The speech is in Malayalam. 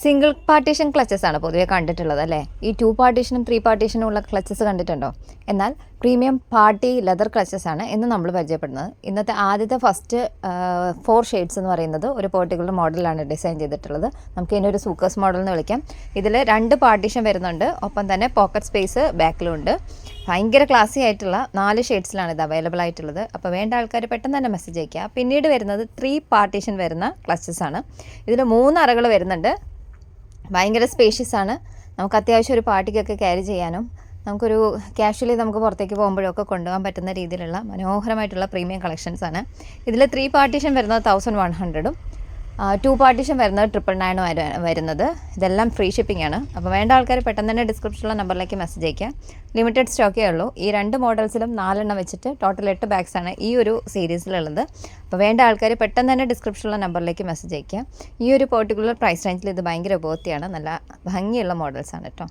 സിംഗിൾ പാർട്ടീഷൻ ക്ലച്ചസ് ആണ് പൊതുവെ കണ്ടിട്ടുള്ളത് അല്ലേ. ഈ 2 പാർട്ടീഷനും 3 പാർട്ടീഷനും ഉള്ള ക്ലച്ചസ് കണ്ടിട്ടുണ്ടോ? എന്നാൽ പ്രീമിയം പാർട്ടി ലെതർ ക്ലച്ചസ് ആണ് ഇന്ന് നമ്മൾ പരിചയപ്പെടുന്നത്. ഇന്നത്തെ ആദ്യത്തെ ഫസ്റ്റ് 4 ഷെയ്ഡ്സ് എന്ന് പറയുന്നത് ഒരു പെർട്ടിക്കുലർ മോഡലാണ് ഡിസൈൻ ചെയ്തിട്ടുള്ളത്. നമുക്ക് ഇതിനൊരു സൂക്കേഴ്സ് മോഡൽ എന്ന് വിളിക്കാം. ഇതിൽ 2 പാർട്ടീഷൻ വരുന്നുണ്ട്, ഒപ്പം തന്നെ പോക്കറ്റ് സ്പേസ് ബാക്കിലും ഉണ്ട്. ഭയങ്കര ക്ലാസി ആയിട്ടുള്ള 4 ഷെയ്ഡ്സിലാണ് ഇത് അവൈലബിൾ ആയിട്ടുള്ളത്. അപ്പോൾ വേണ്ട ആൾക്കാർ പെട്ടെന്ന് തന്നെ മെസ്സേജ് അയയ്ക്കുക. പിന്നീട് വരുന്നത് 3 പാർട്ടീഷൻ വരുന്ന ക്ലച്ചസ് ആണ്. ഇതിൽ 3 അറകൾ വരുന്നുണ്ട്. ഭയങ്കര സ്പേഷ്യസ് ആണ്. നമുക്ക് അത്യാവശ്യം ഒരു പാർട്ടിക്കൊക്കെ ക്യാരി ചെയ്യാനും നമുക്കൊരു കാഷ്വലി നമുക്ക് പുറത്തേക്ക് പോകുമ്പോഴൊക്കെ കൊണ്ടുപോകാൻ പറ്റുന്ന രീതിയിലുള്ള മനോഹരമായിട്ടുള്ള പ്രീമിയം കളക്ഷൻസ് ആണ്. ഇതിൽ 3 പാർട്ടീഷൻ വരുന്നത് 1100ഉം 2 പാർട്ടീഷൻ വരുന്നത് 999 വരുന്നത്. ഇതെല്ലാം ഫ്രീ ഷിപ്പിംഗ് ആണ്. അപ്പോൾ വേണ്ട ആൾക്കാർ പെട്ടെന്ന് തന്നെ ഡിസ്ക്രിപ്ഷനിലുള്ള നമ്പറിലേക്ക് മെസ്സേജ് അയയ്ക്കുക. ലിമിറ്റഡ് സ്റ്റോക്കേ ഉള്ളൂ. ഈ 2 മോഡൽസിലും 4 എണ്ണം വെച്ചിട്ട് ടോട്ടൽ 8 ബാഗ്സ് ആണ് ഈ ഒരു സീരീസിലുള്ളത്. അപ്പോൾ വേണ്ട ആൾക്കാർ പെട്ടെന്ന് തന്നെ ഡിസ്ക്രിപ്ഷനിലുള്ള നമ്പറിലേക്ക് മെസ്സേജ് അയയ്ക്കുക. ഈ ഒരു പെർട്ടിക്കുലർ പ്രൈസ് റേഞ്ചിൽ ഇത് ഭയങ്കര ഉപയോഗത്തിയാണ്. നല്ല ഭംഗിയുള്ള മോഡൽസാണ് കേട്ടോ.